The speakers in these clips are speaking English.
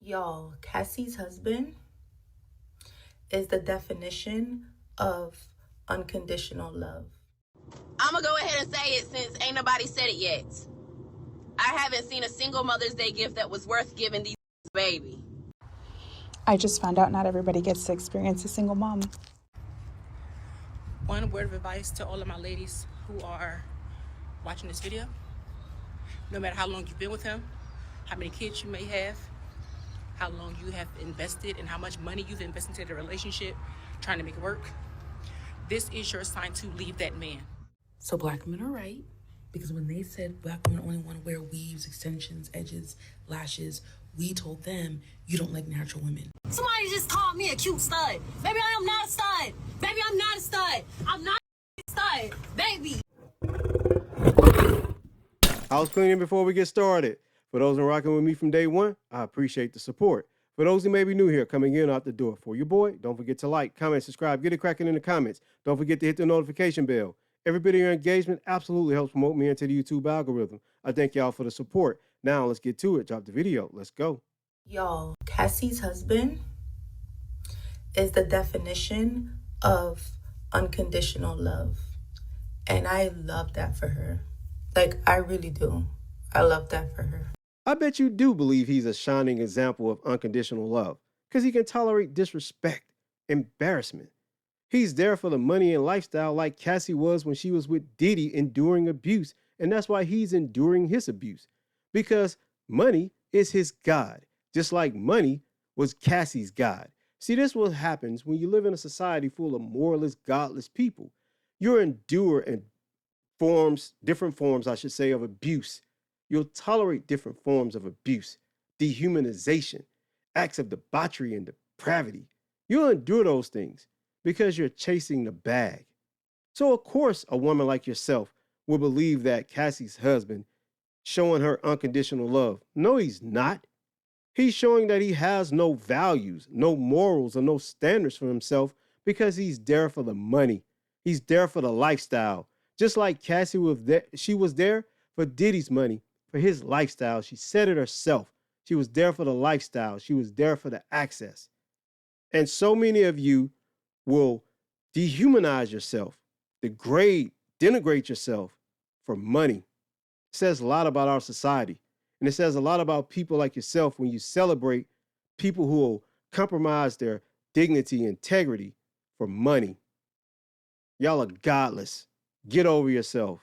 Y'all, Cassie's husband is the definition of unconditional love. I'm gonna go ahead and say it since ain't nobody said it yet. I haven't seen a single Mother's Day gift that was worth giving these baby. I just found out not everybody gets to experience a single mom. One word of advice to all of my ladies who are watching this video: no matter how long you've been with him, how many kids you may have, how long you have invested and how much money you've invested into the relationship trying to make it work, this is your sign to leave that man. So black men are right, because when they said black women only want to wear weaves, extensions, edges, lashes, we told them you don't like natural women. Somebody just called me a cute stud. Baby, I am not a stud. Baby, I'm not a stud. I'm not a stud. Baby. House cleaning before we get started. For those who are rocking with me from day one, I appreciate the support. For those who may be new here, coming in or out the door, for your boy, don't forget to like, comment, subscribe, get it cracking in the comments. Don't forget to hit the notification bell. Every bit of your engagement absolutely helps promote me into the YouTube algorithm. I thank y'all for the support. Now let's get to it. Drop the video. Let's go. Y'all, Cassie's husband is the definition of unconditional love. And I love that for her. Like, I really do. I love that for her. I bet you do believe he's a shining example of unconditional love, because he can tolerate disrespect, embarrassment. He's there for the money and lifestyle like Cassie was when she was with Diddy, enduring abuse, and that's why he's enduring his abuse, because money is his God, just like money was Cassie's God. See, this is what happens when you live in a society full of moralist, godless people. You'll endure different forms, I should say, of abuse. You'll tolerate different forms of abuse, dehumanization, acts of debauchery and depravity. You'll endure those things because you're chasing the bag. So of course, a woman like yourself will believe that Cassie's husband showing her unconditional love. No, he's not. He's showing that he has no values, no morals, or no standards for himself, because he's there for the money. He's there for the lifestyle. Just like Cassie was there, she was there for Diddy's money, for his lifestyle. She said it herself. She was there for the lifestyle. She was there for the access. And so many of you will dehumanize yourself, degrade, denigrate yourself for money. It says a lot about our society. And it says a lot about people like yourself when you celebrate people who will compromise their dignity, integrity for money. Y'all are godless. Get over yourself.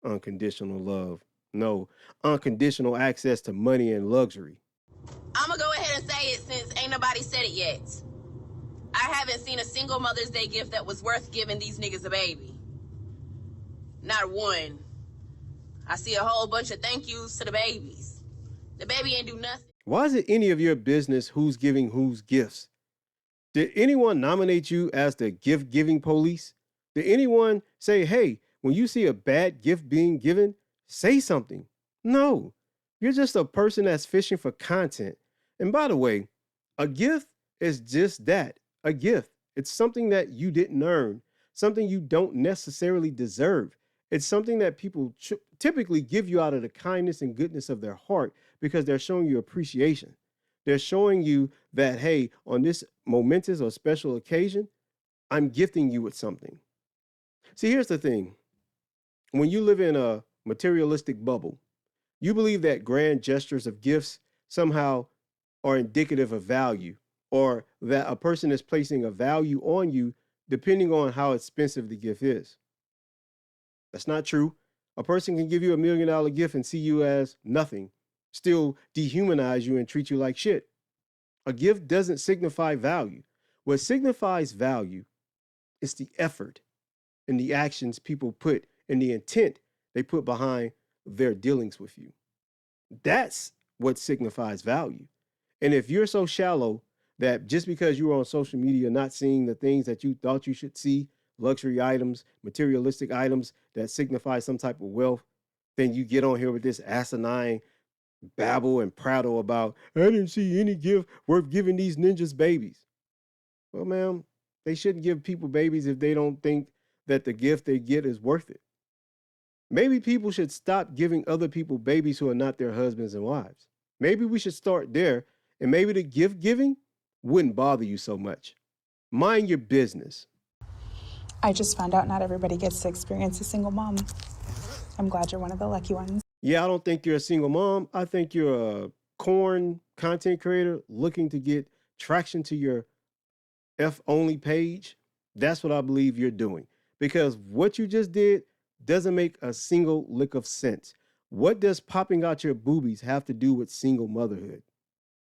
Unconditional love. No, unconditional access to money and luxury. I'm gonna go ahead and say it since ain't nobody said it yet. I haven't seen a single Mother's Day gift that was worth giving these niggas a baby. Not one. I see a whole bunch of thank yous to the babies. The baby ain't do nothing. Why is it any of your business who's giving whose gifts? Did anyone nominate you as the gift-giving police? Did anyone say, hey, when you see a bad gift being given, say something? No, you're just a person that's fishing for content. And by the way, a gift is just that, a gift. It's something that you didn't earn, something you don't necessarily deserve. It's something that people typically give you out of the kindness and goodness of their heart, because they're showing you appreciation. They're showing you that, hey, on this momentous or special occasion, I'm gifting you with something. See, here's the thing. When you live in a materialistic bubble, you believe that grand gestures of gifts somehow are indicative of value, or that a person is placing a value on you depending on how expensive the gift is. That's not true. A person can give you $1 million gift and see you as nothing, still dehumanize you and treat you like shit. A gift doesn't signify value. What signifies value is the effort and the actions people put and the intent they put behind their dealings with you. That's what signifies value. And if you're so shallow that just because you're on social media not seeing the things that you thought you should see, luxury items, materialistic items that signify some type of wealth, then you get on here with this asinine babble and prattle about, I didn't see any gift worth giving these ninjas babies. Well, ma'am, they shouldn't give people babies if they don't think that the gift they get is worth it. Maybe people should stop giving other people babies who are not their husbands and wives. Maybe we should start there and maybe the gift giving wouldn't bother you so much. Mind your business. I just found out not everybody gets to experience a single mom. I'm glad you're one of the lucky ones. Yeah, I don't think you're a single mom. I think you're a corn content creator looking to get traction to your F only page. That's what I believe you're doing. Because what you just did doesn't make a single lick of sense. What does popping out your boobies have to do with single motherhood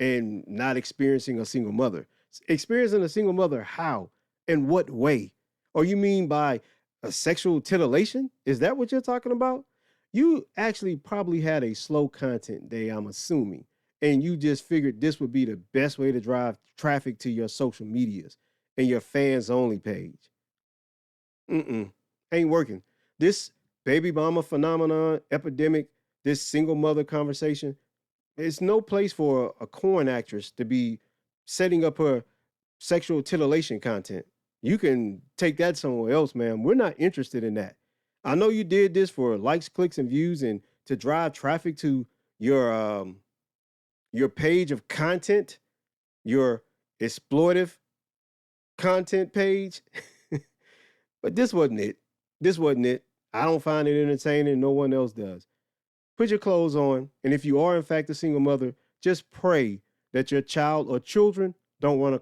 and not experiencing a single mother? Experiencing a single mother, how? In what way? Or you mean by a sexual titillation? Is that what you're talking about? You actually probably had a slow content day, I'm assuming, and you just figured this would be the best way to drive traffic to your social medias and your fans only page. Ain't working. This baby mama phenomenon, epidemic, this single mother conversation, it's no place for a corn actress to be setting up her sexual titillation content. You can take that somewhere else, ma'am. We're not interested in that. I know you did this for likes, clicks, and views, and to drive traffic to your page of content, your exploitive content page. But this wasn't it. This wasn't it. I don't find it entertaining. No one else does. Put your clothes on, and if you are in fact a single mother, just pray that your child or children don't run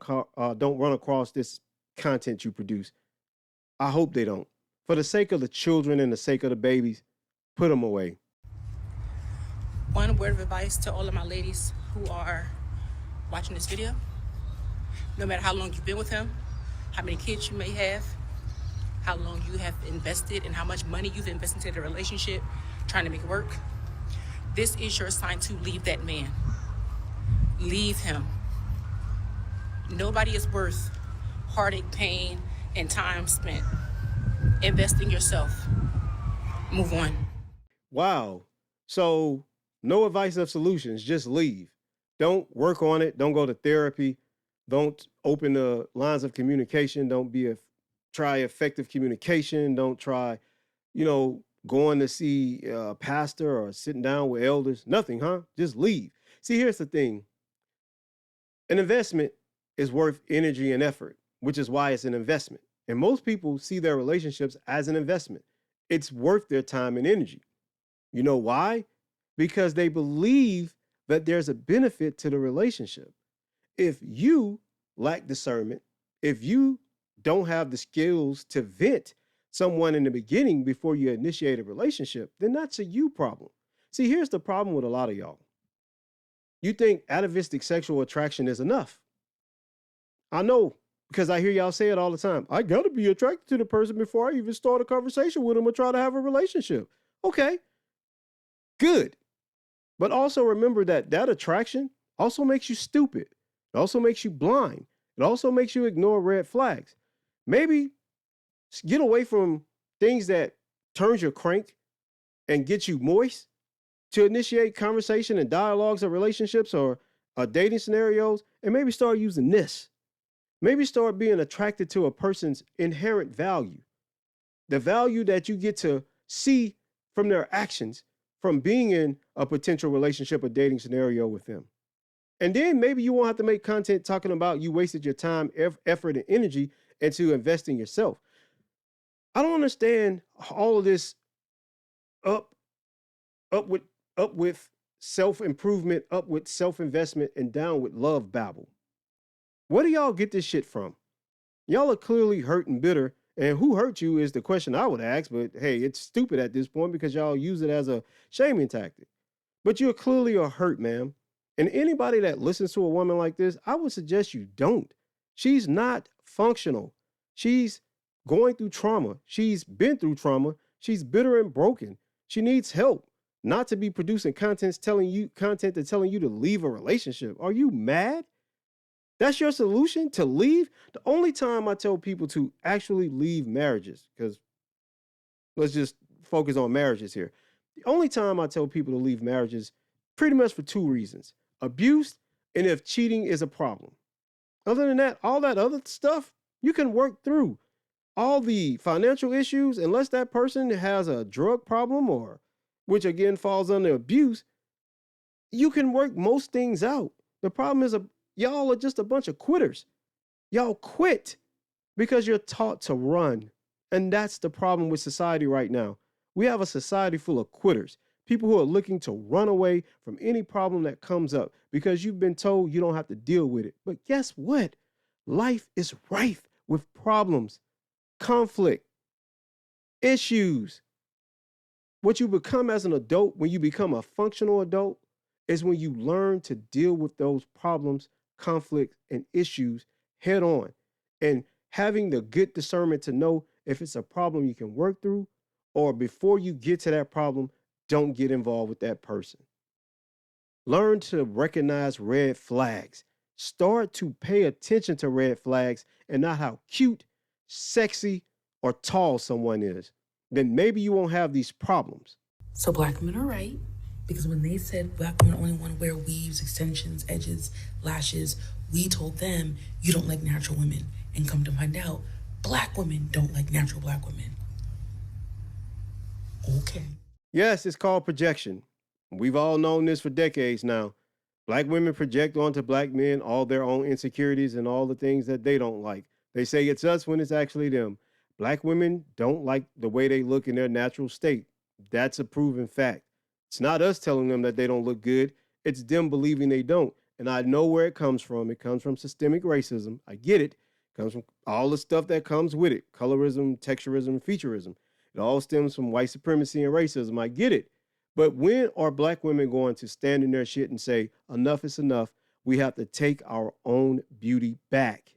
across this content you produce. I hope they don't. For the sake of the children and the sake of the babies, put them away. One word of advice to all of my ladies who are watching this video. No matter how long you've been with him, how many kids you may have, how long you have invested and how much money you've invested into the relationship, trying to make it work, this is your sign to leave that man. Leave him. Nobody is worth heartache, pain, and time spent. Invest in yourself. Move on. Wow. So no advice of solutions, just leave. Don't work on it. Don't go to therapy. Don't open the lines of communication. Don't try effective communication. Don't try, going to see a pastor or sitting down with elders. Nothing, huh? Just leave. See, here's the thing. An investment is worth energy and effort, which is why it's an investment. And most people see their relationships as an investment. It's worth their time and energy. You know why? Because they believe that there's a benefit to the relationship. If you lack discernment, if you don't have the skills to vet someone in the beginning before you initiate a relationship, then that's a you problem. See, here's the problem with a lot of y'all. You think atavistic sexual attraction is enough. I know, because I hear y'all say it all the time. I got to be attracted to the person before I even start a conversation with them or try to have a relationship. Okay, good. But also remember that attraction also makes you stupid. It also makes you blind. It also makes you ignore red flags. Maybe get away from things that turns your crank and get you moist to initiate conversation and dialogues or relationships or dating scenarios, and maybe start using this. Maybe start being attracted to a person's inherent value, the value that you get to see from their actions from being in a potential relationship or dating scenario with them. And then maybe you won't have to make content talking about you wasted your time, effort, and energy into investing in yourself. I don't understand all of this up with self-improvement, up with self-investment, and down with love babble. Where do y'all get this shit from? Y'all are clearly hurt and bitter, and who hurt you is the question I would ask, but hey, it's stupid at this point because y'all use it as a shaming tactic. But you're clearly a hurt, ma'am. And anybody that listens to a woman like this, I would suggest you don't. She's not functional. She's going through trauma. She's been through trauma. She's bitter and broken. She needs help, not to be producing content that's telling you to leave a relationship. Are you mad? That's your solution, to leave? The only time I tell people to actually leave marriages, because let's just focus on marriages here. The only time I tell people to leave marriages, pretty much for two reasons: abuse, and if cheating is a problem. Other than that, all that other stuff, you can work through. All the financial issues, unless that person has a drug problem, or which again falls under abuse, you can work most things out. The problem is y'all are just a bunch of quitters. Y'all quit because you're taught to run. And that's the problem with society right now. We have a society full of quitters, people who are looking to run away from any problem that comes up because you've been told you don't have to deal with it. But guess what? Life is rife with problems, conflict, issues. What you become as an adult, when you become a functional adult, is when you learn to deal with those problems, conflicts, and issues head on. And having the good discernment to know if it's a problem you can work through, or before you get to that problem, don't get involved with that person. Learn to recognize red flags. Start to pay attention to red flags and not how cute, sexy, or tall someone is. Then maybe you won't have these problems. So black women are right, because when they said black women only want to wear weaves, extensions, edges, lashes, we told them you don't like natural women. And come to find out, black women don't like natural black women. Okay. Yes, it's called projection. We've all known this for decades now. Black women project onto black men all their own insecurities and all the things that they don't like. They say it's us when it's actually them. Black women don't like the way they look in their natural state. That's a proven fact. It's not us telling them that they don't look good. It's them believing they don't. And I know where it comes from. It comes from systemic racism. I get it. It comes from all the stuff that comes with it. Colorism, texturism, featureism. It all stems from white supremacy and racism. I get it. But when are black women going to stand in their shit and say, enough is enough? We have to take our own beauty back.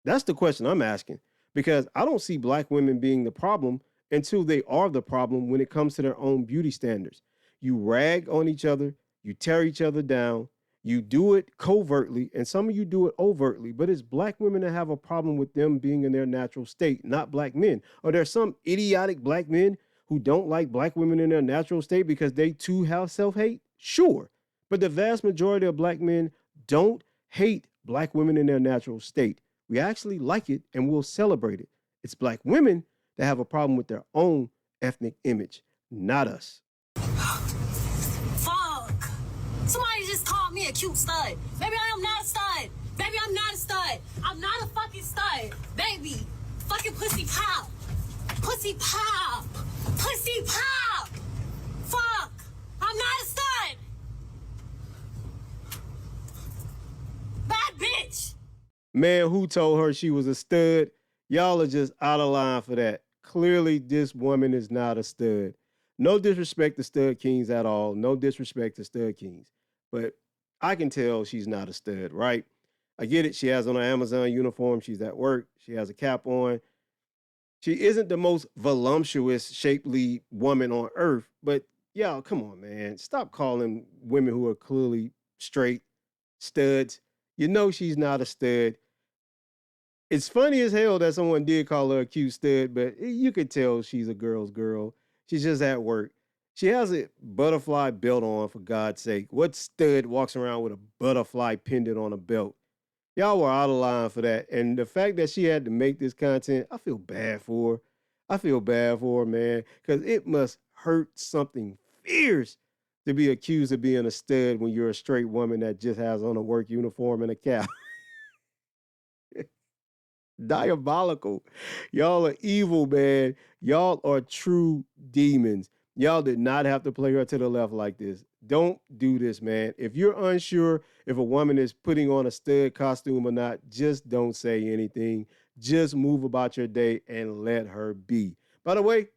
That's the question I'm asking, because I don't see black women being the problem until they are the problem when it comes to their own beauty standards. You rag on each other, you tear each other down, you do it covertly, and some of you do it overtly, but it's black women that have a problem with them being in their natural state, not black men. Or there's some idiotic black men who don't like black women in their natural state because they too have self-hate? Sure. But the vast majority of black men don't hate black women in their natural state. We actually like it and we'll celebrate it. It's black women that have a problem with their own ethnic image, not us. Fuck. Somebody just called me a cute stud. Baby, I am not a stud. Baby, I'm not a stud. I'm not a fucking stud. Baby, fucking pussy pop. Pussy pop. Pussy pop. Fuck. I'm not a stud. Bad bitch. Man, who told her she was a stud? Y'all are just out of line for that. Clearly, this woman is not a stud. No disrespect to stud kings at all. No disrespect to stud kings. But I can tell she's not a stud, right? I get it. She has on an Amazon uniform. She's at work. She has a cap on. She isn't the most voluptuous, shapely woman on earth. But y'all, come on, man. Stop calling women who are clearly straight studs. You know she's not a stud. It's funny as hell that someone did call her a cute stud, but you could tell she's a girl's girl. She's just at work. She has a butterfly belt on, for God's sake. What stud walks around with a butterfly pendant on a belt? Y'all were out of line for that. And the fact that she had to make this content, I feel bad for her. I feel bad for her, man, because it must hurt something fierce to be accused of being a stud when you're a straight woman that just has on a work uniform and a cap. Diabolical. Y'all are evil, man. Y'all are true demons. Y'all did not have to play her to the left like this. Don't do this, man. If you're unsure if a woman is putting on a stud costume or not, just don't say anything. Just move about your day and let her be. By the way,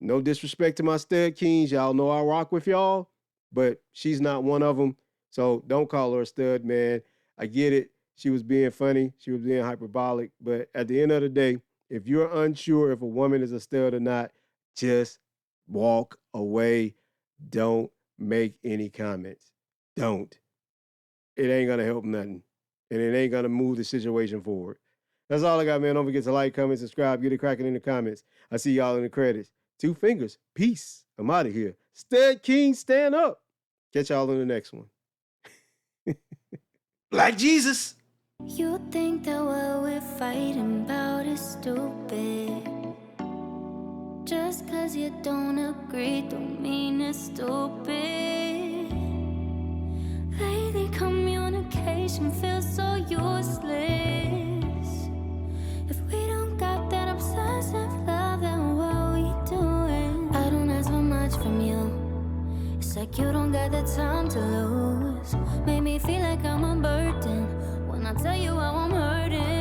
no disrespect to my stud kings. Y'all know I rock with y'all, but she's not one of them. So don't call her a stud, man. I get it. She was being funny. She was being hyperbolic. But at the end of the day, if you're unsure if a woman is a stud or not, just walk away. Don't make any comments. Don't. It ain't going to help nothing. And it ain't going to move the situation forward. That's all I got, man. Don't forget to like, comment, subscribe. Get it cracking in the comments. I see y'all in the credits. 2 fingers. Peace. I'm out of here. Stud King, stand up. Catch y'all in the next one. Black Jesus. You think that what we're fighting about is stupid. Just cause you don't agree don't mean it's stupid. Lately come It's like you don't got the time to lose. Made me feel like I'm a burden when I tell you how I'm hurting.